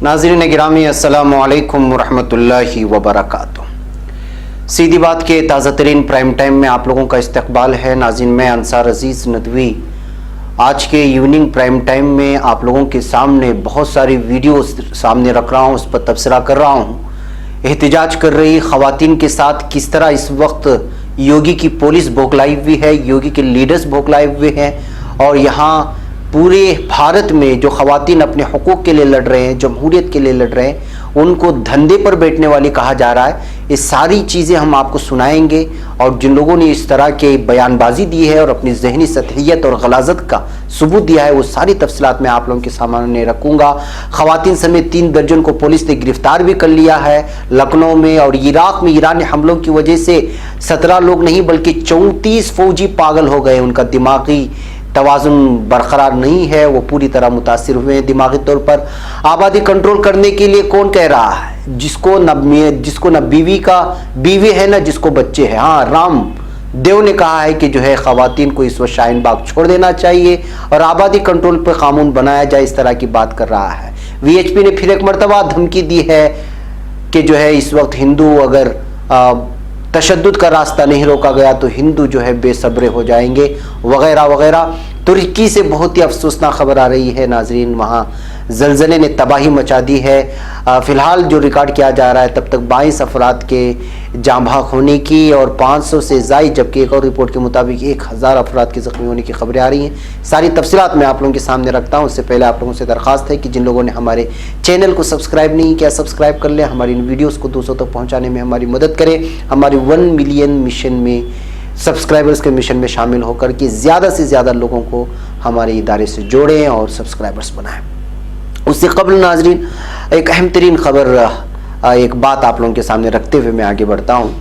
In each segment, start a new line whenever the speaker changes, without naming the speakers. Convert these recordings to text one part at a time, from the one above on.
नाज़रीन गिरामी अस्सलामु अलैकुम वरहमतुल्लाहि वबरकातुह। सीधी बात के ताज़ा तरीन प्राइम टाइम में आप लोगों का इस्तकबाल है। नाज़रीन मैं अंसार अजीज़ नदवी आज के इवनिंग प्राइम टाइम में आप लोगों के सामने बहुत सारी वीडियोस सामने रख रहा हूँ, उस पर तबसरा कर रहा हूँ। एहतिजाज कर रही ख़वातीन के साथ किस तरह इस वक्त योगी की पुलिस बौखलाई हुई है, योगी के लीडर्स बौखलाए हुए हैं और यहाँ पूरे भारत में जो ख़वातीन अपने हुकूक के लिए लड़ रहे हैं, जमहूरियत के लिए लड़ रहे हैं, उनको धंधे पर बैठने वाली कहा जा रहा है। ये सारी चीज़ें हम आपको सुनाएंगे और जिन लोगों ने इस तरह के बयानबाजी दी है और अपनी जहनी सतहियत और गलाजत का सबूत दिया है, वो सारी तफसीलात मैं आप लोगों के सामने रखूँगा। ख़वातीन समेत 3 दर्जन को पुलिस ने गिरफ्तार भी कर लिया है लखनऊ में। और इराक में ईरानी हमलों की वजह से 17 लोग नहीं बल्कि 34 फौजी पागल हो गए। उनका दिमागी तवाज़ुन बरकरार नहीं है, वो पूरी तरह मुतासिर हुए हैं दिमागी तौर पर। आबादी कंट्रोल करने के लिए कौन कह रहा है, जिसको न बीवी है ना जिसको बच्चे हैं। हाँ, राम देव ने कहा है कि जो है ख़वातीन को इस वक्त शाहीन बाग छोड़ देना चाहिए और आबादी कंट्रोल पर कानून बनाया जाए, इस तरह की बात कर रहा है। वीएचपी ने फिर एक मरतबा धमकी दी है कि जो है इस वक्त हिंदू अगर तशद्दुद का रास्ता नहीं रोका गया तो हिंदू जो है बेसब्रे हो जाएंगे वगैरह वगैरह। तुर्की से बहुत ही अफसोसनाक खबर आ रही है नाजरीन, वहाँ ज़लज़ले ने तबाही मचा दी है। फ़िलहाल जो रिकॉर्ड किया जा रहा है तब तक 22 अफराद के जाँ बहक होने की और 500 से ज़ायद, जबकि एक और रिपोर्ट के मुताबिक 1000 अफराद के ज़ख्मी होने की खबरें आ रही हैं। सारी तफसीलात मैं आप लोगों के सामने रखता हूँ। उससे पहले आप लोगों से दरख्वास्त है कि जिन लोगों ने हमारे चैनल को सब्सक्राइब नहीं किया, सब्सक्राइब कर लें। हमारी इन वीडियोज़ को दूसरों तक पहुँचाने में हमारी मदद करें। हमारी 1 मिलियन मिशन में सब्सक्राइबर्स के मिशन में शामिल होकर के ज़्यादा से ज़्यादा लोगों को हमारे इदारे से जोड़ें और सब्सक्राइबर्स बनाएं। उससे कबल नाजरीन एक अहम तरीन खबर, एक बात आप लोगों के सामने रखते हुए मैं आगे बढ़ता हूँ।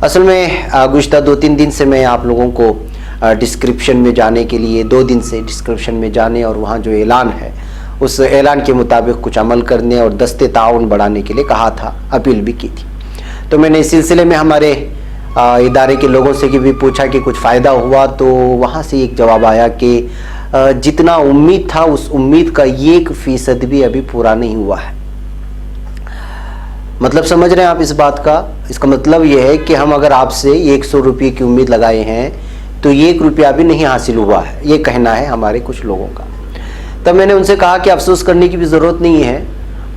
असल में गुज़िश्ता 2-3 दिन से मैं आप लोगों को डिस्क्रिप्शन में जाने के लिए 2 दिन से डिस्क्रिप्शन में जाने और वहाँ जो ऐलान है उस ऐलान के मुताबिक कुछ अमल करने और दस्ते ताउन बढ़ाने के लिए कहा था, अपील भी की थी। तो मैंने इस सिलसिले में हमारे इदारे के लोगों से भी पूछा कि कुछ फ़ायदा हुआ, तो वहाँ से एक जवाब आया कि जितना उम्मीद था उस उम्मीद का 1% भी अभी पूरा नहीं हुआ है। मतलब समझ रहे हैं आप इस बात का? इसका मतलब यह है कि हम अगर आपसे 100 रुपये की उम्मीद लगाए हैं तो 1 रुपया भी नहीं हासिल हुआ है, ये कहना है हमारे कुछ लोगों का। तब मैंने उनसे कहा कि अफसोस करने की भी ज़रूरत नहीं है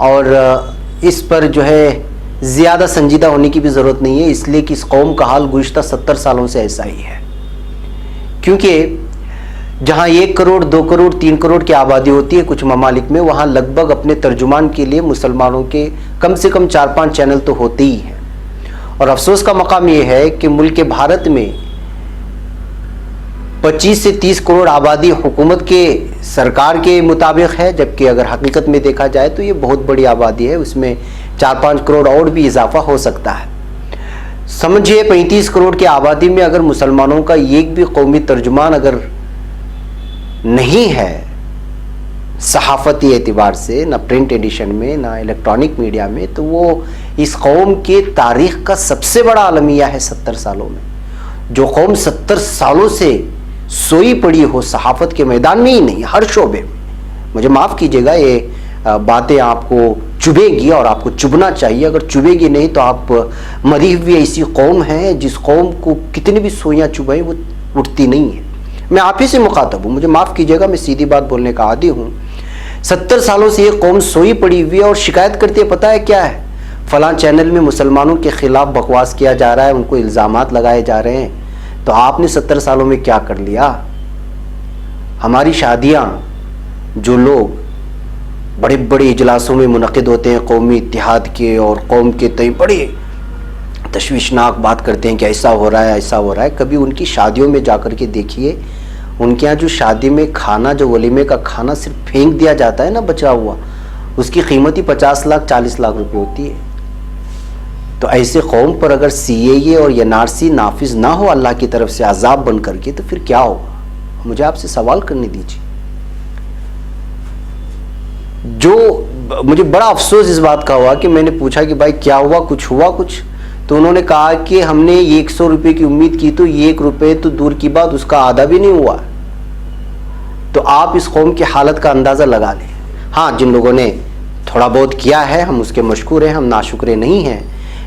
और इस पर जो है ज़्यादा संजीदा होने की भी ज़रूरत नहीं है, इसलिए कि इस कौम का हाल गुज़िश्ता 70 सालों से ऐसा ही है। क्योंकि जहाँ 1 करोड़ 2 करोड़ 3 करोड़ की आबादी होती है कुछ ममालिक में, वहाँ लगभग अपने तर्जुमान के लिए मुसलमानों के कम से कम 4-5 चैनल तो होते ही हैं। और अफसोस का मकाम ये है कि मुल्क भारत में 25 से 30 करोड़ आबादी हुकूमत के सरकार के मुताबिक है, जबकि अगर हकीकत में देखा जाए तो ये बहुत बड़ी आबादी है, उसमें 4-5 करोड़ और भी इजाफा हो सकता है। समझिए 35 करोड़ की आबादी में अगर मुसलमानों का एक भी कौमी तर्जुमान अगर नहीं है सहाफ़ती एतबार से, ना प्रिंट एडिशन में ना इलेक्ट्रॉनिक मीडिया में, तो वो इस कौम के तारीख़ का सबसे बड़ा अलमिया है 70 सालों में। जो कौम 70 सालों से सोई पड़ी हो सहाफ़त के मैदान में ही नहीं, हर शोबे में। मुझे माफ़ कीजिएगा, ये बातें आपको चुभेगी और आपको चुभना चाहिए। अगर चुभेगी नहीं तो आप मरी हुई ऐसी कौम है जिस कौम को कितनी भी सोइयाँ चुभाएं वो उठती नहीं है। मैं आप ही से मुखातब हूँ, मुझे माफ़ कीजिएगा, मैं सीधी बात बोलने का आदी हूँ। 70 सालों से ये कौम सोई पड़ी हुई है और शिकायत करती है, पता है क्या है? फ़लाँ चैनल में मुसलमानों के ख़िलाफ़ बकवास किया जा रहा है, उनको इल्ज़ामात लगाए जा रहे हैं। तो आपने 70 सालों में क्या कर लिया? हमारी शादियाँ जो लोग बड़े बड़े इजलासों में मुनक़िद होते हैं कौमी इत्तेहाद के और कौम के तय बड़े तशवीशनाक बात करते हैं कि ऐसा हो रहा है ऐसा हो रहा है, कभी उनकी शादियों में जाकर के देखिए, उनके यहाँ जो शादी में खाना, जो वलीमे का खाना सिर्फ फेंक दिया जाता है ना बचा हुआ, उसकी कीमत ही 50 लाख 40 लाख रुपए होती है। तो ऐसे कौम पर अगर CAA और NRC नाफिज ना हो अल्लाह की तरफ से अजाब बन करके, तो फिर क्या होगा? मुझे आपसे सवाल करने दीजिए। जो मुझे बड़ा अफसोस इस बात का हुआ कि मैंने पूछा कि भाई क्या हुआ, कुछ हुआ कुछ? तो उन्होंने कहा कि हमने 100 रुपये की उम्मीद की तो 1 रुपये तो दूर की बात, उसका आधा भी नहीं हुआ। तो आप इस कौम की हालत का अंदाज़ा लगा लें। हाँ, जिन लोगों ने थोड़ा बहुत किया है, हम उसके मशकूर हैं, हम नाशुक्रे नहीं हैं।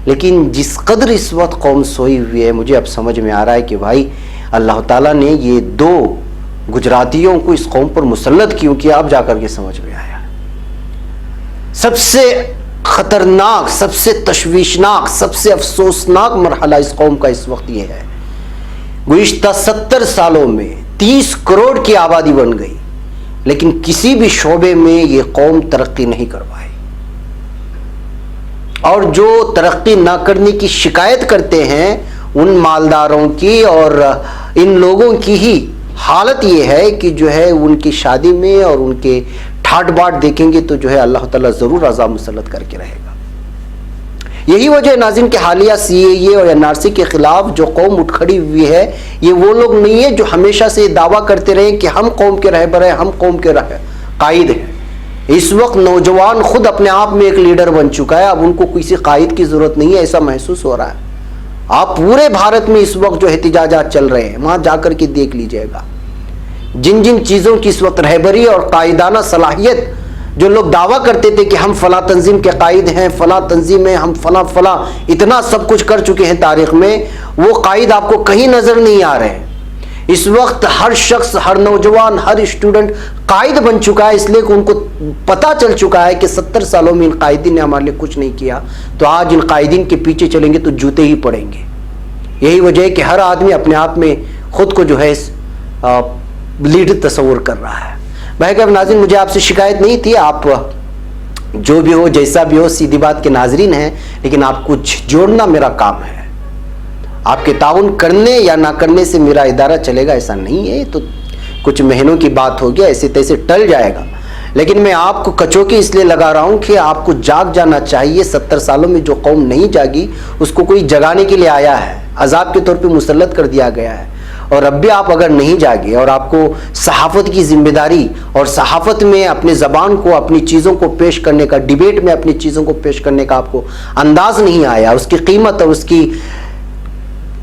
लेकिन जिस कदर इस वक्त कौम सोई हुई है, मुझे अब समझ में आ रहा है कि भाई अल्लाह ताला ने ये 2 गुजरातियों को इस कौम पर मुसल्लत क्यों किया, अब जाकर के समझ में आया। सबसे खतरनाक, सबसे तशवीशनाक, सबसे अफसोसनाक मरहला इस कौम का इस वक्त ये है, गुज़िश्ता 70 सालों में 30 करोड़ की आबादी बन गई, लेकिन किसी भी शोबे में ये कौम तरक्की नहीं कर पाई। और जो तरक्की ना करने की शिकायत करते हैं उन मालदारों की और इन लोगों की ही हालत ये है कि जो है उनकी शादी में और उनके ठाट बाट देखेंगे तो जो है अल्लाह ताला जरूर अज़ाब मुसल्लत करके रहेगा। यही वजह है नाज़रीन के हालिया CAA और NRC के खिलाफ जो कौम उठ खड़ी हुई है, ये वो लोग नहीं है जो हमेशा से दावा करते रहे कि हम कौम के रहबर हैं, हम कौम के कायद हैं। इस वक्त नौजवान खुद अपने आप में एक लीडर बन चुका है, अब उनको किसी कायद की जरूरत नहीं है, ऐसा महसूस हो रहा है। आप पूरे भारत में इस वक्त जो एहतिजाजात चल रहे हैं, वहां जाकर के देख लीजिएगा, जिन जिन चीजों की इस वक्त रहबरी और कायदाना सलाहियत जो लोग दावा करते थे कि हम फला तंजीम के कायद हैं, फला तंजीम है, हम फला फला इतना सब कुछ कर चुके हैं तारीख में, वो कायद आपको कहीं नजर नहीं आ रहे हैं। इस वक्त हर शख्स, हर नौजवान, हर स्टूडेंट कायद बन चुका है, इसलिए कि उनको पता चल चुका है कि 70 सालों में इन कायदीन ने हमारे लिए कुछ नहीं किया, तो आज इन कायदीन के पीछे चलेंगे तो जूते ही पड़ेंगे। यही वजह है कि हर आदमी अपने आप में खुद को जो है लीडर तस्वुर कर रहा है। भाई साहब नाज़रीन, मुझे आपसे शिकायत नहीं थी, आप जो भी हो, जैसा भी हो, सीधी बात के नाजरीन हैं, लेकिन आप कुछ जोड़ना मेरा काम है। आपके ताउन करने या ना करने से मेरा इदारा चलेगा ऐसा नहीं है, तो कुछ महीनों की बात होगी, ऐसे तैसे टल जाएगा। लेकिन मैं आपको कचौकी इसलिए लगा रहा हूं कि आपको जाग जाना चाहिए। 70 सालों में जो कौम नहीं जागी उसको कोई जगाने के लिए आया है, अजाब के तौर पे मुसल्लत कर दिया गया है। और अब भी आप अगर नहीं जागे और आपको सहाफ़त की जिम्मेदारी और सहाफ़त में अपने ज़बान को, अपनी चीज़ों को पेश करने का, डिबेट में अपनी चीज़ों को पेश करने का आपको अंदाज़ नहीं आया, उसकी कीमत और उसकी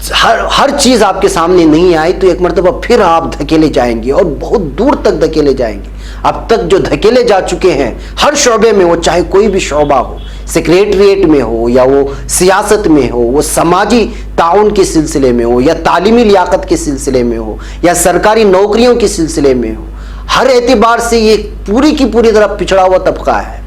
हर चीज़ आपके सामने नहीं आई, तो एक मरतबा फिर आप धकेले जाएंगे और बहुत दूर तक धकेले जाएंगे। अब तक जो धकेले जा चुके हैं हर शोबे में, वो चाहे कोई भी शोबा हो, सेक्रेटरिएट में हो या वो सियासत में हो, वो समाजी ताउन के सिलसिले में हो या तालीमी लियाकत के सिलसिले में हो या सरकारी नौकरियों के सिलसिले में हो, हर एतबार से ये पूरी की पूरी तरह पिछड़ा हुआ तबका है।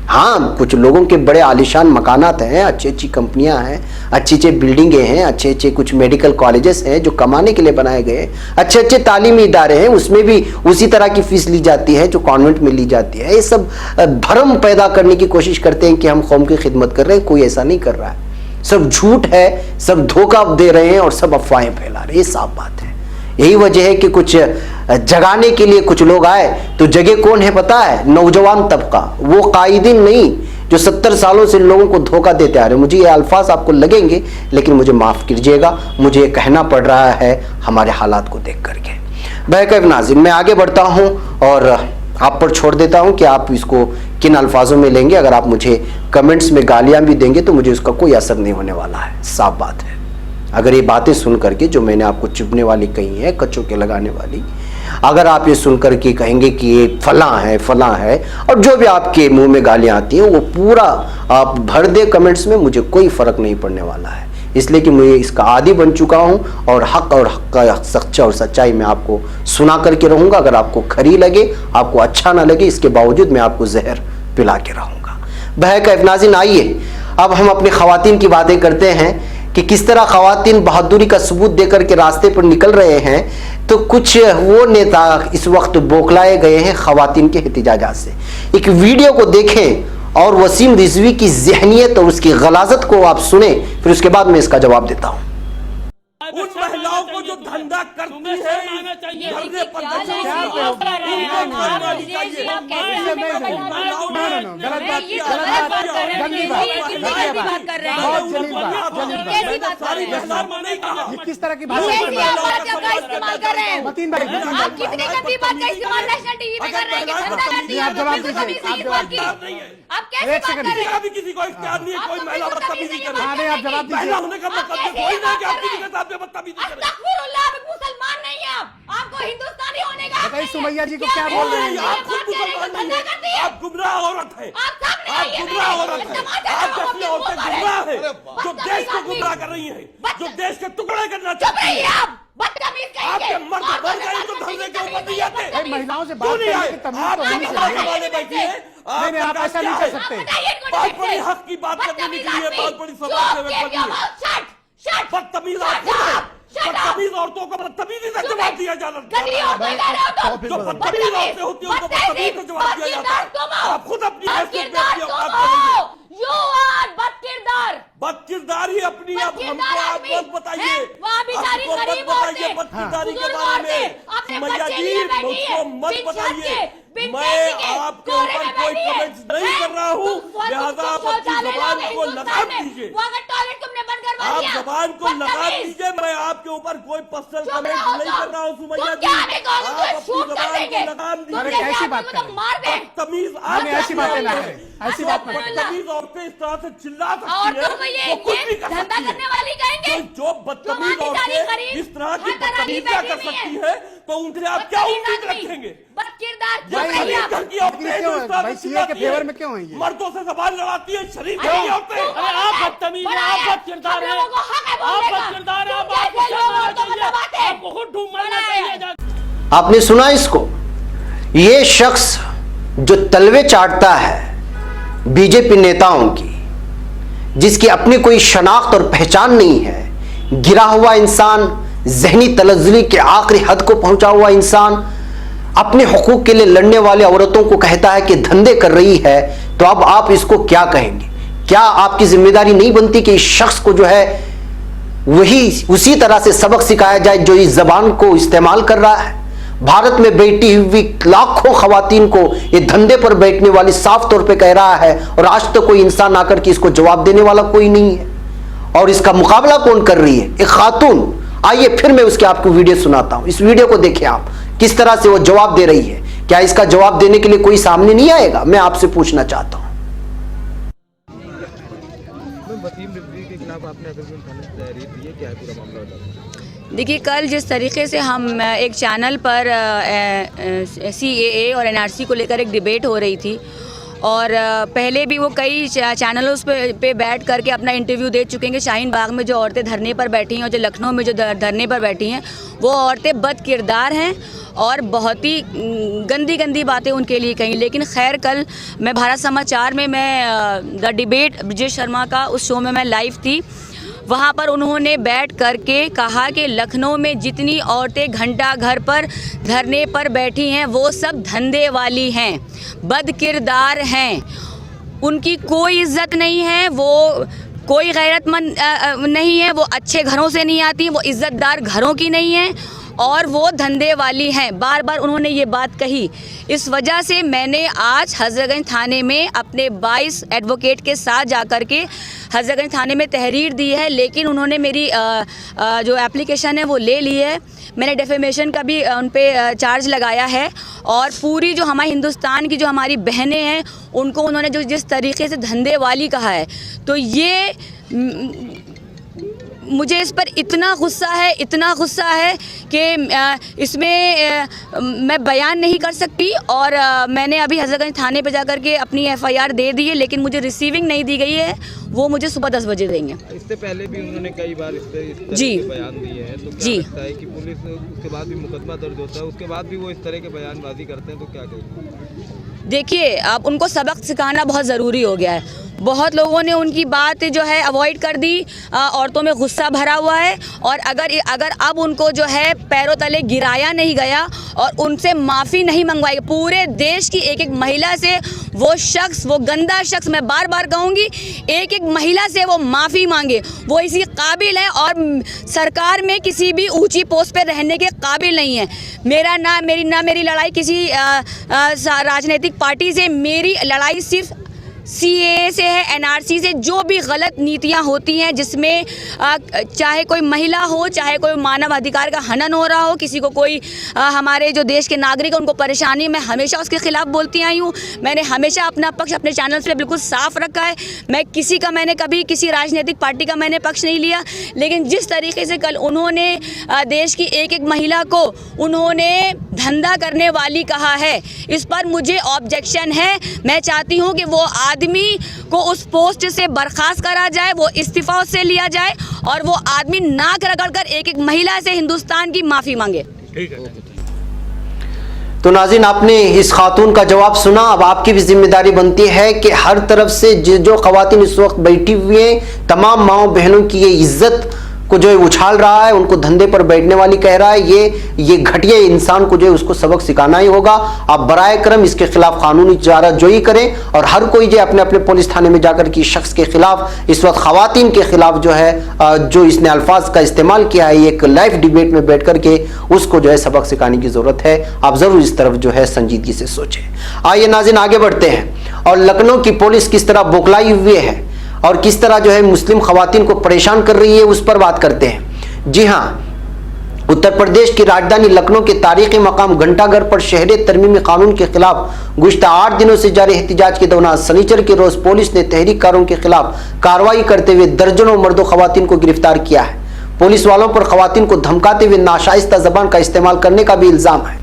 हाँ, कुछ लोगों के बड़े आलिशान मकानात हैं, अच्छी अच्छी कंपनियां हैं, अच्छी अच्छी बिल्डिंगें हैं, अच्छे अच्छे कुछ मेडिकल कॉलेजेस हैं जो कमाने के लिए बनाए गए हैं, अच्छे अच्छे तालीमी इदारे हैं, उसमें भी उसी तरह की फीस ली जाती है जो कॉन्वेंट में ली जाती है। ये सब भरम पैदा करने की कोशिश करते हैं कि हम कौम की खिदमत कर रहे हैं, कोई ऐसा नहीं कर रहा है। सब झूठ है, सब धोखा दे रहे हैं और सब अफवाहें फैला रहे हैं, ये साफ बात है। यही वजह है कि कुछ जगाने के लिए कुछ लोग आए, तो जगह कौन है पता है? नौजवान तबका, वो कायदीन नहीं जो 70 सालों से लोगों को धोखा देते आ रहे हैं। मुझे ये अल्फाज आपको लगेंगे, लेकिन मुझे माफ़ कीजिएगा, मुझे ये कहना पड़ रहा है हमारे हालात को देख करके। बहरकैफ नाज़रीन, मैं आगे बढ़ता हूँ और आप पर छोड़ देता हूँ कि आप इसको किन अल्फाजों में लेंगे। अगर आप मुझे कमेंट्स में गालियाँ भी देंगे तो मुझे उसका कोई असर नहीं होने वाला है, साफ बात है। अगर ये बातें सुन करके जो मैंने आपको चुभने वाली कही है, कच्चों के लगाने वाली, अगर आप ये सुन करके कहेंगे कि ये फलां है और जो भी आपके मुंह में गालियां आती हैं वो पूरा आप भर दे कमेंट्स में, मुझे कोई फ़र्क नहीं पड़ने वाला है। इसलिए कि मैं इसका आदी बन चुका हूँ और हक का सच्चा और सच्चाई मैं आपको सुना करके रहूँगा। अगर आपको खरी लगे, आपको अच्छा ना लगे, इसके बावजूद मैं आपको जहर पिला के रहूँगा। बहरकैफ नाज़रीन, आइए अब हम अपनी ख़वातीन की बातें करते हैं कि किस तरह ख़वातीन बहादुरी का सबूत देकर के रास्ते पर निकल रहे हैं। तो कुछ वो नेता इस वक्त बौखलाए गए हैं ख़वातीन के एहतिजाजात से। एक वीडियो को देखें और वसीम रिजवी की ज़हनियत और उसकी गलाजत को आप सुने, फिर उसके बाद मैं इसका जवाब देता हूँ।
उन महिलाओं को जो धंधा करती है, धरने पर
किस तरह की भाषा इस्तेमाल कर रहे हैं? मतीन भाई, आप कितनी गंदी बात का इस्तेमाल नेशनल टीवी पे कर रहे हैं? आप जवाब दीजिए। आप कैसे बात कर रहे हैं?
किसी को इख्तियार नहीं है कोई महिला बदतमीजी करे।
आप जवाब दीजिए।
होने का मतलब कोई नहीं कि आपकी किताब में बदतमीजी करे।
अस्तगफिरुल्लाह, आप मुसलमान नहीं हैं, आपको हिंदुस्तानी होने का।
बताइए सुमैया जी को क्या बोल रहे हैं?
आप खुद मुसलमान नहीं हैं, आप गुमराह और औरत है,
आप सामने
आप
आइए
गुमराह
मेरे।
औरत है,
तमाशा
आप
करो,
जैसी
अपने
औरतें
मुंह पर है।
गुमराह है, जो
बदतमीज
देश को
आदमी।
गुमराह कर रही है, जो देश के टुकड़े करना
चुप
चाहती
रहिए
है।
आप, बदतमीज कहेंगे।
आपके मर्द
और
मर
कोई
गए
बात
तो
करने
धरने
की
के ऊपर
तमीज
नहीं
है,
आते।
बदतमीज।
महिलाओं से
क्यों
बात
नहीं
करने
आए?
की तमीज
आप
तो होनी
हमारे
चाहिए।
सवाल बैठिए,
नहीं, नहीं, आप
सरकार
ऐसा
क्या
नहीं कर
है?
सकते।
आप बताइए इनको
बहुत
डिफेक्ट
बड़ी
से।
हक की बात करने
बदतमीज
निकली है,
आदमी।
बहुत बड़ी समाज
चुप,
सेवक
keep
बनी
your
है।
mouth shut, shut।
बदतमीज
Shut
आप खुद हैं।
up, shut up।
बदतमीज औरतों को बदतमीजी से
चुप
जवाब
है।
दिया जाना
गंदी औरतें कह रहे हो तुम।
जो बदतमीज औरतें होती हैं उनको बदतमीज से जवाब दिया जाता है। आप खुद अपनी हैसियत पे अपनी औकात पे रहिए।
You are बदकिरदार।
बदकिरदारी अपनी अब
बदकिरदार
हमको आप
आदमी
मत बताइए,
हैं, वहाँ बेचारी
हमको मत
गरीब
बताइए
औरतें,
बदकिरदारी के
बुजुर्ग
बारे में।
औरतें अपने
सुमैया
बच्चे
जी
लिए बैठी
मुझको
हैं,
मत
बिन छत
बताइए,
के, बिन
मैं
पैसे के,
आपके
कोरे
ऊपर
में
कोई
बैठी हैं,
कमेंट्स नहीं
हैं?
कर रहा हूँ,
तुम
लिहाजा आप अपनी
शौचालय
जबान
लोगे
को
हिंदुस्तान
लगाम
में,
दीजिए।
वहाँ का टॉयलेट तुमने बंद करवा
आप
दिया।
जबान को लगाम
बदतमीज।
दीजिए, मैं आपके ऊपर कोई पर्सनल
चुप
कमेंट
रहो
नहीं
तुम।
कर रहा हूँ सुमैया
तुम
जी।
क्या हमें कहोगे,
आप अपनी
शूट कर
जबान
देंगे।
को लगाम
तुम
अरे
दीजिए।
जैसे
कैसी
आदमी
बात
को
कर
तो
रहे हैं?
मार दें।
बदतमीज
नहीं, नहीं, ऐसी बातें ना करें, ऐसी बात मत करें।
बदतमीज औरतें इस तरह से चिल्ला सकती
और
हैं,
तुम ये
वो कुछ भी
इनके
कर
धंधा
सकती हैं।
करने वाली कहेंगे।
जो बदतमीज
तुम्हारी सारी
औरतें
गरीब
इस तरह की
हर तरह की
बदतमीजियां
बैठी
कर
हुई
सकती
हैं।
हैं, तो उनसे आप क्या
बदतमीज
उम्मीद
आदमी,
रखेंगे?
बदकिरदार, चुप
भाई,
रहिए आप।
घर की औरतें जो इस तरह
भाई,
से
सीए के
चिल्लाती हैं,
फेवर में क्यों हैं ये?
मर्दों से जबान लड़ाती है, शरीफ
अरे,
की औरतें।
तुम
अरे आप बदतमीज हैं, आप बदकिरदार हैं,
हम लोगों को हक है
आप
बोलने का।
बदकिरदार हैं,
तुम
आप आपको
कैसे
शर्म आना
लोगों को
चाहिए,
दबाते हैं?
आपको खुद ढूंढ मारना
बड़ा
चाहिए
है।
जाके।
आपने सुना इसको? ये शख्स जो तलवे चाटता है बीजेपी नेताओं की, जिसकी अपनी कोई शनाख्त और पहचान नहीं है, गिरा हुआ इंसान, जहनी तलज्जुली के आखिरी हद को पहुंचा हुआ इंसान, अपने हुकूक के लिए लड़ने वाले औरतों को कहता है कि धंधे कर रही है, तो अब आप इसको क्या कहेंगे? क्या आपकी जिम्मेदारी नहीं बनती कि इस शख्स को जो है वही उसी तरह से सबक सिखाया जाए जो इस जबान को इस्तेमाल कर रहा है? भारत में बैठी हुई लाखों खवातीन को ये धंधे पर बैठने वाली साफ तौर पे कह रहा है, और आज तक कोई इंसान आकर के इसको जवाब देने वाला कोई नहीं है। और इसका मुकाबला कौन कर रही है? एक खातून। आइए फिर मैं उसके आपको वीडियो सुनाता हूं, इस वीडियो को देखिए आप, किस तरह से वो जवाब दे रही है। क्या इसका जवाब देने के लिए कोई सामने नहीं आएगा? मैं आपसे पूछना चाहता हूं।
वसीम रिजवी के खिलाफ आपने अगरगंज थाने से तहरीर दी है, क्या है पूरा मामला बताइए।
देखिए, कल जिस तरीके से हम एक चैनल पर CAA और NRC को लेकर एक डिबेट हो रही थी, और पहले भी वो कई चैनलों पे बैठ करके अपना इंटरव्यू दे चुके हैं कि शाहीन बाग में जो औरतें धरने पर बैठी हैं और जो लखनऊ में जो धरने पर बैठी हैं, वो औरतें बदकिरदार हैं और बहुत ही गंदी गंदी बातें उनके लिए कहीं। लेकिन खैर, कल मैं भारत समाचार में द डिबेट ब्रिजेश शर्मा का उस शो में मैं लाइव थी। वहाँ पर उन्होंने बैठ करके कहा कि लखनऊ में जितनी औरतें घंटा घर पर धरने पर बैठी हैं, वो सब धंधे वाली हैं, बदकिरदार हैं, उनकी कोई इज्जत नहीं है, वो कोई गैरतमंद नहीं है, वो अच्छे घरों से नहीं आती, वो इज्जतदार घरों की नहीं है, और वो धंधे वाली हैं। बार बार उन्होंने ये बात कही। इस वजह से मैंने आज हज़रतगंज थाने में अपने 22 एडवोकेट के साथ जाकर के हज़रतगंज थाने में तहरीर दी है, लेकिन उन्होंने मेरी जो एप्लीकेशन है वो ले ली है। मैंने डेफेमेशन का भी उन पे चार्ज लगाया है, और पूरी जो हमारे हिंदुस्तान की जो हमारी बहनें हैं, उनको उन्होंने जो जिस तरीके से धंधे वाली कहा है, तो ये मुझे इस पर इतना गुस्सा है कि इसमें मैं बयान नहीं कर सकती। और मैंने अभी हज़रतगंज थाने पे जाकर के अपनी FIR दे दी है, लेकिन मुझे रिसीविंग नहीं दी गई है, वो मुझे सुबह 10 बजे देंगे।
इससे पहले भी उन्होंने कई बार इस तरह
जी।
के बयान दिए हैं, तो क्या
जी।
लगता है कि पुलिस उसके बाद भी मुकदमा दर्ज होता है, उसके बाद भी वो इस तरह के बयानबाजी करते हैं, तो क्या कहेंगे?
देखिए, अब उनको सबक सिखाना बहुत ज़रूरी हो गया है। बहुत लोगों ने उनकी बात जो है अवॉइड कर दी, औरतों में गुस्सा भरा हुआ है, और अगर अब उनको जो है पैरों तले गिराया नहीं गया और उनसे माफ़ी नहीं मंगवाई, पूरे देश की एक एक महिला से वो शख्स, वो गंदा शख्स, मैं बार बार कहूँगी, एक एक महिला से वो माफ़ी मांगे, वो इसी काबिल है और सरकार में किसी भी ऊंची पोस्ट पे रहने के काबिल नहीं है। मेरी लड़ाई किसी राजनीतिक पार्टी से, मेरी लड़ाई CAA से है, NRC से, जो भी गलत नीतियां होती हैं जिसमें चाहे कोई महिला हो, चाहे कोई मानव अधिकार का हनन हो रहा हो, किसी को कोई हमारे जो देश के नागरिक उनको परेशानी, मैं हमेशा उसके खिलाफ बोलती आई हूँ। मैंने हमेशा अपना पक्ष अपने चैनल से बिल्कुल साफ रखा है। मैंने कभी किसी राजनीतिक पार्टी का मैंने पक्ष नहीं लिया, लेकिन जिस तरीके से कल उन्होंने देश की एक एक महिला को उन्होंने धंधा करने वाली कहा है, इस पर मुझे ऑब्जेक्शन है। मैं चाहती हूं कि वो आदमी को उस पोस्ट से बर्खास्त करा जाए, वो इस्तीफा से लिया जाए और वो आदमी नाक रगड़कर एक एक महिला से हिंदुस्तान की माफी मांगे।
तो नाज़रीन, आपने इस खातून का जवाब सुना। अब आपकी भी जिम्मेदारी बनती है कि हर तरफ से जो खवातीन इस वक्त बैठी हुई हैं, तमाम माओ बहनों की ये इज्जत को जो है उछाल रहा है, उनको धंधे पर बैठने वाली कह रहा है, ये घटिया इंसान को जो है उसको सबक सिखाना ही होगा। आप बराए करम इसके खिलाफ कानूनी चाराजोई करें और हर कोई जो अपने अपने पुलिस थाने में जाकर के शख्स के खिलाफ, इस वक्त खवातीन के खिलाफ जो है जो इसने अल्फाज का इस्तेमाल किया है, एक लाइव डिबेट में बैठ करके उसको जो है सबक सिखाने की जरूरत है। आप जरूर इस तरफ जो है संजीदगी से सोचें। आइए नाज़रीन, आगे बढ़ते हैं और लखनऊ की पुलिस किस तरह बौखलाई हुई है और किस तरह जो है मुस्लिम खवातीन को परेशान कर रही है उस पर बात करते हैं। जी हां, उत्तर प्रदेश की राजधानी लखनऊ के तारीखी मकाम घंटाघर पर शहरी तरमीमी कानून के खिलाफ गुज़श्ता 8 दिनों से जारी एहतजाज के दौरान शनिचर के रोज पुलिस ने तहरीककारों के खिलाफ कार्रवाई करते हुए दर्जनों मर्दों खवातीन को गिरफ्तार किया है। पुलिस वालों पर खवातीन को धमकाते हुए नाशाइस्ता जबान का इस्तेमाल करने का भी इल्जाम है।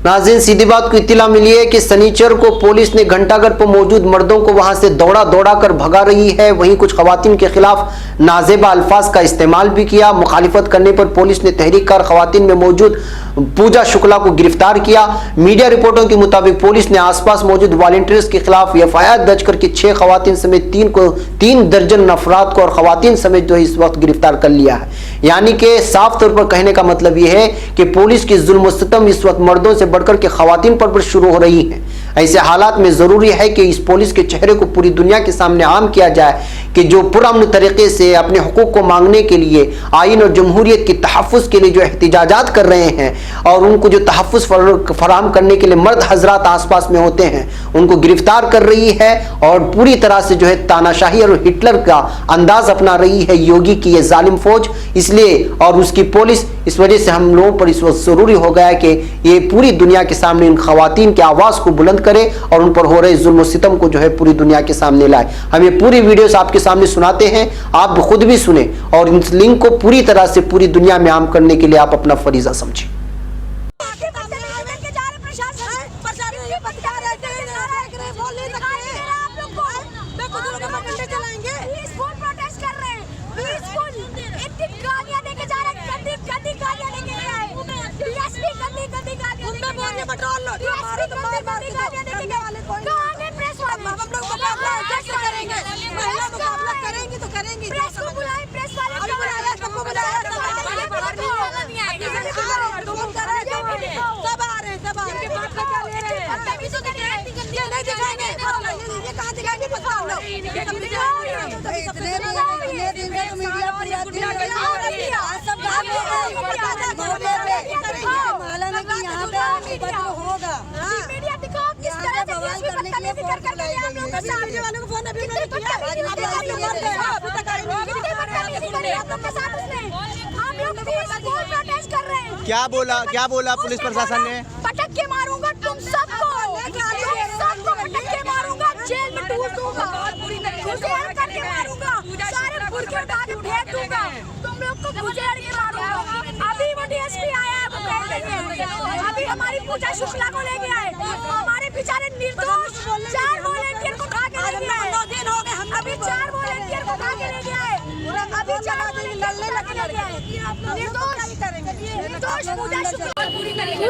नाज़रीन, सीधी बात को इत्तला मिली है कि शनिचर को पुलिस ने घंटाघर पर मौजूद मर्दों को वहां से दौड़ा कर भगा रही है। वहीं कुछ खवातीन के खिलाफ नाजेबा अल्फाज का इस्तेमाल भी किया। मुखालिफत करने पर पुलिस ने तहरीककार खवातीन में मौजूद पूजा शुक्ला को गिरफ्तार किया। मीडिया रिपोर्टों के मुताबिक पुलिस ने आसपास मौजूद वॉलंटियर्स के खिलाफ FIR दर्ज करके 6 खवातीन समेत 3 दर्जन अफराद को और खवातीन समेत जो है इस वक्त गिरफ्तार कर लिया है। यानी कि साफ तौर पर कहने का मतलब यह है कि पुलिस की जुल्म सितम इस वक्त मर्दों से बढ़कर के खवातीन पर शुरू हो रही है। ऐसे हालात में जरूरी है कि इस पुलिस के चेहरे को पूरी दुनिया के सामने आम किया जाए कि जो पुरअमन तरीके से अपने हुकूक को मांगने के लिए, आइन और जमहूरियत की तहफ़्फ़ुज़ के लिए जो एहतिजाजात कर रहे हैं और उनको जो तहफ़्फ़ुज़ फराहम करने के लिए मर्द हजरात आसपास में होते हैं, उनको गिरफ्तार कर रही है और पूरी तरह से जो है तानाशाही और हिटलर का अंदाज अपना रही है योगी की ये जालिम फौज। इसलिए और उसकी पुलिस, इस वजह से हम लोगों पर इस वक्त जरूरी हो गया है कि ये पूरी दुनिया के सामने इन खवातीन की आवाज़ को बुलंद करे और उन पर हो रहे जुल्म सितम को जो है पूरी दुनिया के सामने लाए। हम ये पूरी वीडियोस आपके सामने सुनाते हैं, आप खुद भी सुने और इस लिंक को पूरी तरह से पूरी दुनिया में आम करने के लिए आप अपना फरीजा समझें।
क्या बोला पुलिस प्रशासन ने?
पटक के मारूंगा तुम सबको पटक के मारूंगा, जेल में टूट दूंगा, गुजर करके मारूंगा, सारे बुरके उठा के फेंक दूंगा, तुम लोग को गुजर के मारूंगा। अभी वो DSP आया है, वो कह रही है अभी हमारी पूजा शुक्ला को लेके आए, हमारे बेचारे निर्दोष 4 वॉलंटियर को उठा के लेके आए। 9 दिन हो गए, अभी 4 वॉलंटियर को उठा के लेके आए, अभी 4 वॉलंटियर लेके आए। निर्दोष पूजा शुक्ला पूरी करेंगे,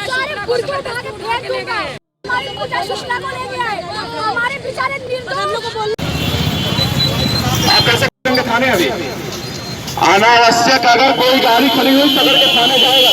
सारे बुरके उठा के फेंक दूंगा, हमारी पूजा शुक्ला को लेके आए, हमारे बेचारे निर्दोष।
आप कैसे करेंगे थाने? अभी अनावश्यक अगर कोई गाड़ी खड़ी हुई पकड़ के थाने जाएगा।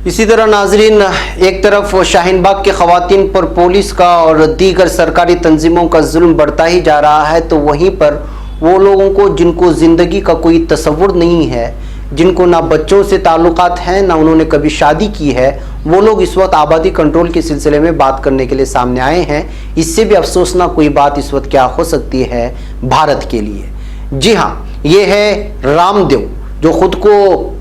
इसी तरह नाजरीन, एक तरफ शाहीन बाग के खवातीन पर पुलिस का और दीगर सरकारी तंजीमों का जुल्म बढ़ता ही जा रहा है, तो वहीं पर वो लोगों को जिनको ज़िंदगी का कोई तसव्वुर नहीं है, जिनको ना बच्चों से ताल्लुकात हैं, ना उन्होंने कभी शादी की है, वो लोग इस वक्त आबादी कंट्रोल के सिलसिले में बात करने के लिए सामने आए हैं। इससे भी अफसोसनाक कोई बात इस वक्त क्या हो सकती है भारत के लिए। जी हाँ, ये है रामदेव, जो खुद को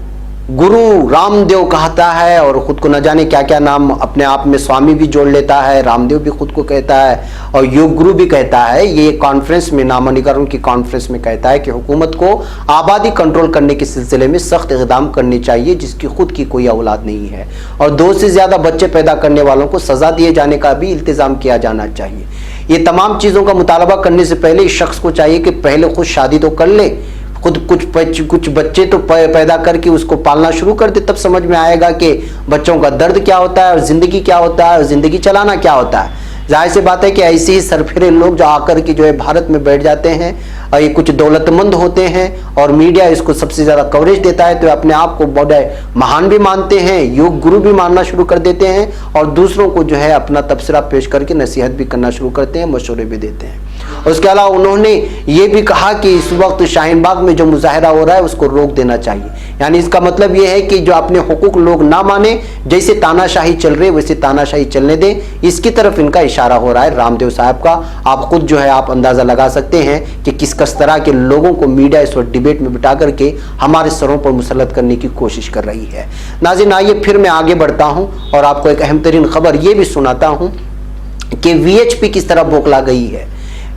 गुरु रामदेव कहता है और खुद को न जाने क्या क्या नाम अपने आप में स्वामी भी जोड़ लेता है, रामदेव भी खुद को कहता है और योग गुरु भी कहता है। ये कॉन्फ्रेंस में, नामांकन की कॉन्फ्रेंस में कहता है कि हुकूमत को आबादी कंट्रोल करने के सिलसिले में सख्त इक़दाम करनी चाहिए, जिसकी खुद की कोई औलाद नहीं है, और 2 से ज़्यादा बच्चे पैदा करने वालों को सज़ा दिए जाने का भी इल्तिज़ाम किया जाना चाहिए। ये तमाम चीज़ों का मुतालबा करने से पहले इस शख्स को चाहिए कि पहले खुद शादी तो कर ले, खुद कुछ बच्चे तो पैदा करके उसको पालना शुरू कर दे, तब समझ में आएगा कि बच्चों का दर्द क्या होता है और ज़िंदगी क्या होता है और ज़िंदगी चलाना क्या होता है। जाहिर सी बात है कि ऐसे ही सरफिरे लोग जो आकर के जो है भारत में बैठ जाते हैं और ये कुछ दौलतमंद होते हैं और मीडिया इसको सबसे ज़्यादा कवरेज देता है, तो अपने आप को बड़े महान भी मानते हैं, योग गुरु भी मानना शुरू कर देते हैं और दूसरों को जो है अपना तबसरा पेश करके नसीहत भी करना शुरू करते हैं, मशवरे भी देते हैं। उसके अलावा उन्होंने ये भी कहा कि इस वक्त शाहीन बाग में जो मुजाहरा हो रहा है उसको रोक देना चाहिए। यानी इसका मतलब ये है कि जो अपने हुकूक लोग ना माने, जैसे तानाशाही चल रही है वैसे तानाशाही चलने दें, इसकी तरफ इनका इशारा हो रहा है रामदेव साहब का। आप खुद जो है आप अंदाज़ा लगा सकते हैं कि किस तरह के लोगों को मीडिया इस वक्त डिबेट में बिठा करके हमारे सरों पर मुसल्लत करने की कोशिश कर रही है। नाज़रीन, आइए फिर मैं आगे बढ़ता हूं और आपको एक अहम तरीन खबर ये भी सुनाता हूं कि वीएचपी किस तरह बौखला गई है।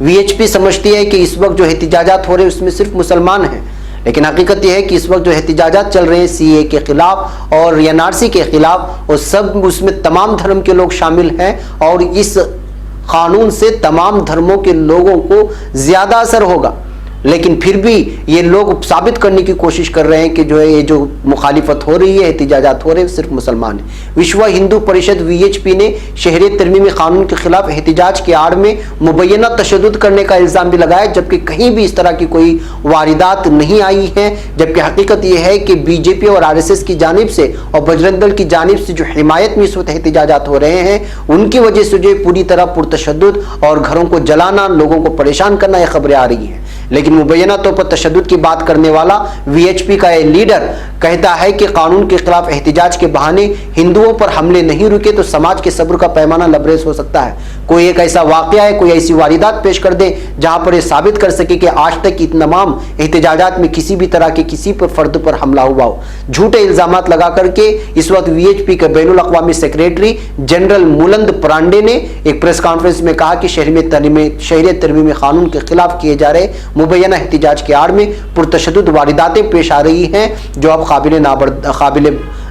वीएचपी समझती है कि इस वक्त जो एहतिजाजात हो रहे हैं उसमें सिर्फ मुसलमान हैं, लेकिन हकीकत यह है कि इस वक्त जो एहतिजाजात चल रहे हैं सीए के खिलाफ और एनआरसी के खिलाफ, वो सब उसमें तमाम धर्म के लोग शामिल हैं और इस कानून से तमाम धर्मों के लोगों को ज्यादा असर होगा। लेकिन फिर भी ये लोग साबित करने की कोशिश कर रहे हैं कि जो है ये जो मुखालिफत हो रही है, एहतिजाजात हो रहे हैं, सिर्फ मुसलमान है। विश्व हिंदू परिषद वीएचपी ने शहरियत तरमीमी कानून के खिलाफ एहतिजाज की आड़ में मुबैना तशद्दुद करने का इल्ज़ाम भी लगाया, जबकि कहीं भी इस तरह की कोई वारिदात नहीं आई है। जबकि हकीकत यह है कि बीजेपी और आरएसएस की जानिब से और बजरंग दल की जानिब से जो हिमायत में इस वक्त एहतिजाजात हो रहे हैं, उनकी वजह से जो पूरी तरह पुरतशद्दुद और घरों को जलाना, लोगों को परेशान करना, ये खबरें आ रही हैं। लेकिन मुबैना तौर पर तशद्दुद की बात करने वाला वीएचपी का ये लीडर कहता है कि कानून के खिलाफ एहतिजाज के बहाने हिंदुओं पर हमले नहीं रुके तो समाज के सब्र का पैमाना लबरेज हो सकता है। कोई एक ऐसा वाकया है, कोई ऐसी वारिदात पेश कर दे जहां पर यह साबित कर सके कि आज तक की तमाम एहतिजाजात में किसी भी तरह के किसी पर फर्द पर हमला हुआ हो। झूठे इल्जामात लगा करके इस वक्त वीएचपी के बैनुल अक़वामी सेक्रेटरी जनरल मुलंद परांडे ने एक प्रेस कॉन्फ्रेंस में कहा कि शहरियत तरमीमी कानून के खिलाफ किए जा रहे मुबैना एहतिजाज के आड़ में पुरतशद्दुद वारिदातें पेश आ रही हैं जो अब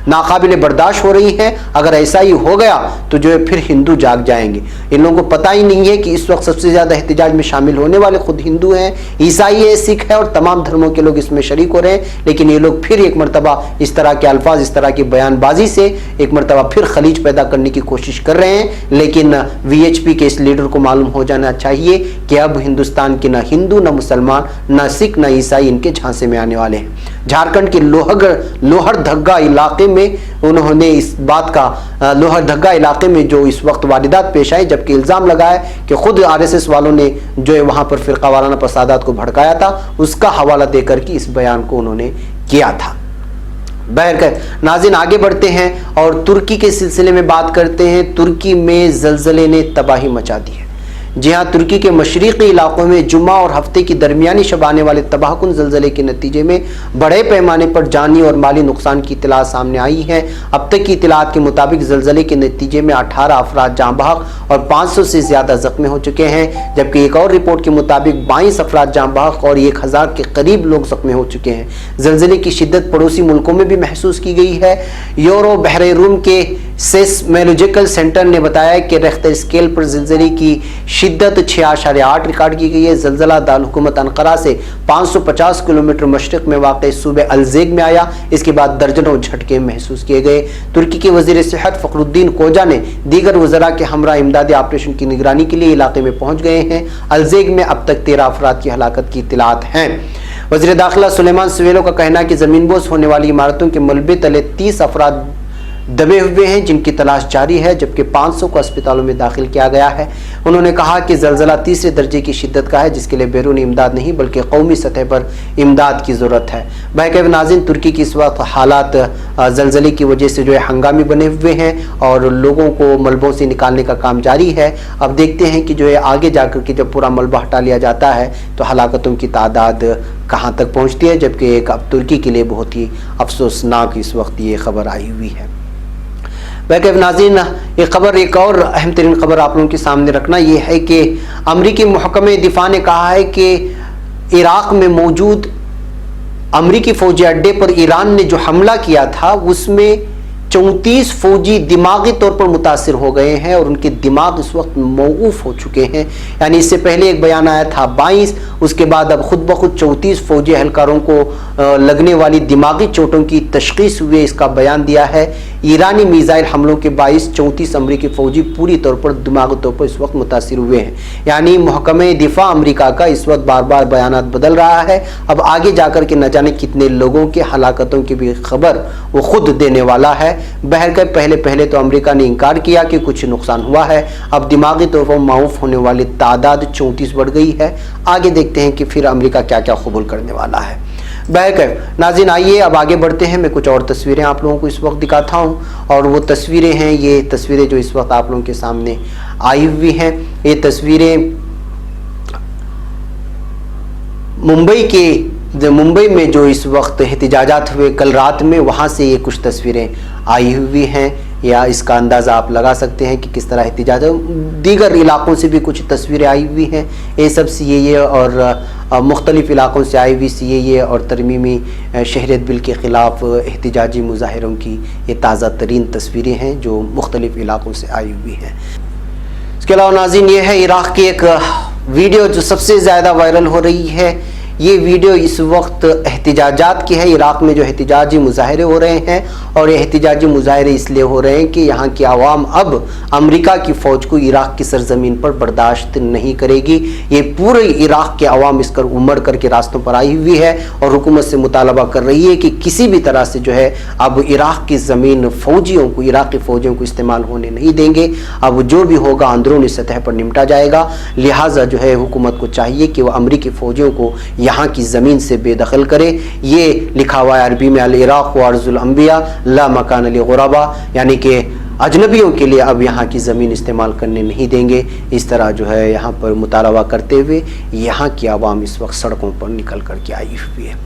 नाकाबिले बर्दाश्त हो रही हैं। अगर ऐसा ही हो गया तो जो है फिर हिंदू जाग जाएंगे। इन लोगों को पता ही नहीं है कि इस वक्त सबसे ज़्यादा एहतिजाज में शामिल होने वाले खुद हिंदू हैं, ईसाई है, सिख है और तमाम धर्मों के लोग इसमें शरीक हो रहे हैं। लेकिन ये लोग फिर एक मरतबा इस तरह के अल्फाज, इस तरह की बयानबाजी से एक मरतबा फिर खलीज पैदा करने की कोशिश कर रहे हैं। लेकिन वीएचपी के इस लीडर को मालूम हो जाना चाहिए कि अब हिंदुस्तान के न हिंदू, न मुसलमान, न सिख, न ईसाई इनके झांसे में आने वाले हैं। झारखंड के लोहरदग्गा इलाके में उन्होंने इस बात का लोहरदग्गा इलाके में जो इस वक्त वारिदात पेश आई, जबकि इल्ज़ाम लगाया कि खुद आरएसएस वालों ने जो है वहाँ पर फिरका वाराना फसादात को भड़काया था, उसका हवाला देकर के इस बयान को उन्होंने किया था। बहरकैफ नाज़रीन, आगे बढ़ते हैं और तुर्की के सिलसिले में बात करते हैं। तुर्की में ज़लज़ले ने तबाही मचा दी है। जी हाँ, तुर्की के मशरिकी इलाकों में जुम्मा और हफ्ते की दरमियानी शब आने वाले तबाहकुन ज़लज़ले के नतीजे में बड़े पैमाने पर जानी और माली नुकसान की इत्तला सामने आई है। अब तक की इत्तलात के मुताबिक ज़लज़ले के नतीजे में 18 अफराद जाँ बहक और 500 से ज़्यादा ज़ख्मी हो चुके हैं, जबकि एक और रिपोर्ट के मुताबिक 22 अफराद जाँ बहक और 1000 के करीब लोग ज़ख्मी हो चुके हैं। ज़लज़ले की शिद्दत पड़ोसी मुल्कों में भी महसूस की गई है। यूरो बहरे रूम के सेस्मोलॉजिकल सेंटर ने बताया कि रेख्तर स्केल पर ज़लज़ले की शिद्दत 6.8 रिकॉर्ड की गई है। ज़लज़ला दारुल हुकूमत अंकारा से 550 किलोमीटर मशरिक में वाक़ सूबे अलज़ेग में आया। इसके बाद दर्जनों झटके महसूस किए गए। तुर्की के वज़ीर सेहत फ़खरुद्दीन कोजा ने दीगर वज़रा के हमरा इमदादी ऑपरेशन की निगरानी के लिए इलाके में पहुँच गए हैं। अलज़ेग में अब तक 13 अफराद की हलाकत की इत्तलात हैं। वज़ीर दाखिला सुलेमान सवेलो का कहना है कि ज़मीनबोस होने वाली इमारतों के मलबे तले 30 अफराद दबे हुए हैं, जिनकी तलाश जारी है, जबकि 500 को अस्पतालों में दाखिल किया गया है। उन्होंने कहा कि ज़लज़ला तीसरे दर्जे की शिद्दत का है, जिसके लिए बैरूनी इमदाद नहीं बल्कि कौमी सतह पर इमदाद की ज़रूरत है। बहरकैफ नाज़रीन, तुर्की की इस वक्त हालात ज़लज़ले की वजह से जो है हंगामी बने हुए हैं और लोगों को मलबों से निकालने का काम जारी है। अब देखते हैं कि जो है आगे जाकर के जब पूरा मलबा हटा लिया जाता है तो हलाकतों की तादाद कहाँ तक पहुँचती है, जबकि एक अब तुर्की के लिए बहुत ही अफसोसनाक इस वक्त ये खबर आई हुई है। बहरकैफ नाज़रीन, ये खबर, एक और अहम तरीन खबर आप लोगों के सामने रखना ये है कि अमरीकी महकमे दिफा ने कहा है कि इराक में मौजूद अमरीकी फौजी अड्डे पर ईरान ने जो हमला किया था उसमें 34 फौजी दिमागी तौर पर मुतासिर हो गए हैं और उनके दिमाग इस वक्त मौकूफ हो चुके हैं। यानी इससे पहले एक बयान आया था 22, उसके बाद अब खुद ब खुद 34 फौजी एहलकारों को लगने वाली दिमागी चोटों की तशखीस हुए, इसका बयान दिया है। ईरानी मिसाइल हमलों के 34 अमरीकी फौजी पूरी तौर पर दिमागी तौर पर इस वक्त मुतासिर हुए हैं। यानी महकमे दिफा अमरीका का इस वक्त बार बार बयानात बदल रहा है। अब आगे जाकर के न जाने कितने लोगों के हलाकतों की भी खबर वो खुद देने वाला है। बहरकैफ पहले तो अमेरिका ने इनकार किया कि कुछ नुकसान हुआ है, अब दिमागी तौर पर माऊफ होने वाली तादाद 34 बढ़ गई है। आगे देखते हैं कि फिर अमेरिका क्या क्या कबूल करने वाला है। बहरकैफ नाज़रीन, आइए अब आगे बढ़ते हैं। मैं कुछ और तस्वीरें आप लोगों को इस वक्त दिखाता हूं और वो तस्वीरें हैं, ये तस्वीरें जो इस वक्त आप लोगों के सामने आई हुई हैं, ये तस्वीरें मुंबई में जो इस वक्त एहतिजाजात हुए कल रात में, वहाँ से ये कुछ तस्वीरें आई हुई हैं, या इसका अंदाज़ा आप लगा सकते हैं कि किस तरह एहतिजाज, दीगर इलाकों से भी कुछ तस्वीरें आई हुई हैं। ये सब CAA और मुख्तलिफ इलाकों से आई हुई CAA और तरमीमी शहरियत बिल के ख़िलाफ़ एहतिजाजी मुजाहिरों की ये ताज़ा तरीन तस्वीरें हैं जो मुख्तलिफ इलाकों से आई हुई हैं। इसके अलावा नाज़रीन, ये है इराक़ की एक वीडियो जो सबसे ज़्यादा वायरल हो रही है। ये वीडियो इस वक्त एहतिजाजात की है। इराक़ में जो एहतिजाजी मुजाहरे हो रहे हैं और ये एहतिजाजी मुजाहरे इसलिए हो रहे हैं कि यहाँ की आवाम अब अमेरिका की फ़ौज को इराक़ की सरजमीन पर बर्दाश्त नहीं करेगी। ये पूरे इराक़ के आवाम इस कर उमड़ करके रास्तों पर आई हुई है और हुकूमत से मुतालबा कर रही है कि किसी भी तरह से जो है अब इराक़ की ज़मीन फ़ौजियों को, इराक़ी फ़ौजियों को इस्तेमाल होने नहीं देंगे। अब जो भी होगा अंदरूनी सतह पर निपटा जाएगा। लिहाजा जो है हुकूमत को चाहिए कि वह अमरीकी फ़ौजियों को यहाँ की ज़मीन से बेदखल करे। ये लिखा हुआ है अरबी में, अल इराक़ व अर्ज़ुल अंबिया ला मकान लि गुरबा, यानी कि अजनबियों के लिए अब यहाँ की ज़मीन इस्तेमाल करने नहीं देंगे। इस तरह जो है यहाँ पर मुतालबा करते हुए यहाँ की आवाम इस वक्त सड़कों पर निकल कर के आई हुई है।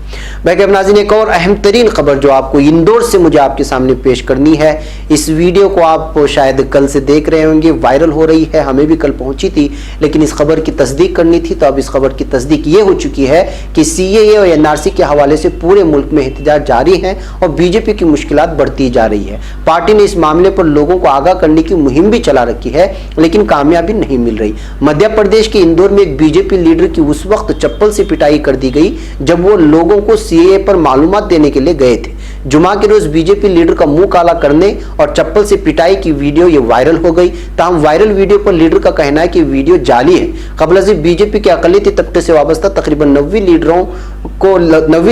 बहरकैफ नाज़रीन, एक और अहम तरीन खबर जो आपको इंदौर से मुझे आपके सामने पेश करनी है। इस वीडियो को आप शायद कल से देख रहे होंगे, वायरल हो रही है, हमें भी कल पहुंची थी, लेकिन इस खबर की तस्दीक करनी थी। तो अब इस खबर की तस्दीक ये हो चुकी है कि CAA और NRC के हवाले से पूरे मुल्क में एहतिजाज जारी है और BJP की मुश्किलात बढ़ती जा रही है। पार्टी ने इस मामले पर लोगों को आगाह करने की मुहिम भी चला रखी है, लेकिन कामयाबी नहीं मिल रही। मध्य प्रदेश के इंदौर में एक BJP लीडर की उस वक्त चप्पल से पिटाई कर दी गई जब वो लोगों को CAA पर मालूमात देने के लिए गए थे। जुमा के रोज BJP लीडर का मुंह काला करने और चप्पल से पिटाई की वीडियो ये वायरल हो गई। ताहम वायरल वीडियो पर लीडर का कहना है कि वीडियो जाली है। कबल से BJP के अक़लियती तबके से वाबस्ता तकरीबन 90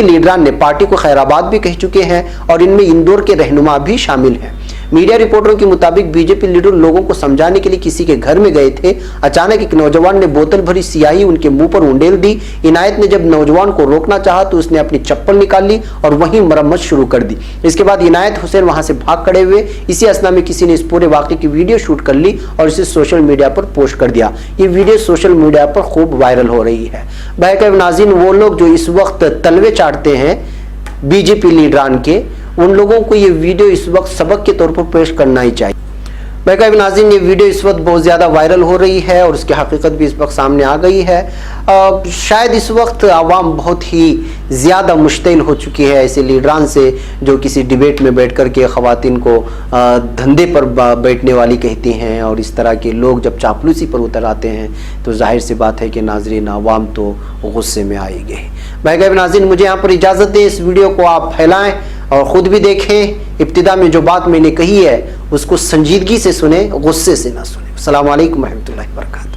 लीडरान ने पार्टी को खैराबाद भी कह चुके हैं और इनमें इंदौर के रहनुमा भी शामिल हैं। मीडिया रिपोर्टरों के मुताबिक BJP लीडर लोगों को समझाने के लिए किसी के घर में गए थे। अचानक एक नौजवान ने बोतल भरी स्याही उनके मुंह पर उंडेल दी। इनायत ने जब नौजवान को रोकना चाहा तो उसने अपनी चप्पल निकाल ली और वहीं मरम्मत शुरू कर दी। इसके बाद इनायत हुसैन वहां से भाग खड़े हुए। इसी असना में किसी ने इस पूरे वाक़े की वीडियो शूट कर ली और इसे सोशल मीडिया पर पोस्ट कर दिया। ये वीडियो सोशल मीडिया पर खूब वायरल हो रही है। बहरकैफ नाज़रीन, वो लोग जो इस वक्त तलवे चाटते हैं BJP लीडरान के, उन लोगों को ये वीडियो इस वक्त सबक के तौर पर पेश करना ही चाहिए। बहरकैफ नाज़रीन, ये वीडियो इस वक्त बहुत ज़्यादा वायरल हो रही है और उसकी हकीकत भी इस वक्त सामने आ गई है। शायद इस वक्त आवाम बहुत ही ज़्यादा मुश्तिल हो चुकी है ऐसे लीडरान से जो किसी डिबेट में बैठ कर के ख़वातीन को धंधे पर बैठने वाली कहती हैं और इस तरह के लोग जब चापलूसी पर उतर आते हैं तो जाहिर सी बात है कि नाज़रीन आवाम तो गुस्से में आएगी। बहरकैफ नाज़रीन, मुझे यहाँ पर इजाज़त दें, इस वीडियो को आप फैलाएँ और ख़ुद भी देखें। इब्तिदा में जो बात मैंने कही है उसको संजीदगी से सुने, गुस्से से ना सुने। अस्सलामु अलैकुम रहमतुल्लाहि व बरकातहू।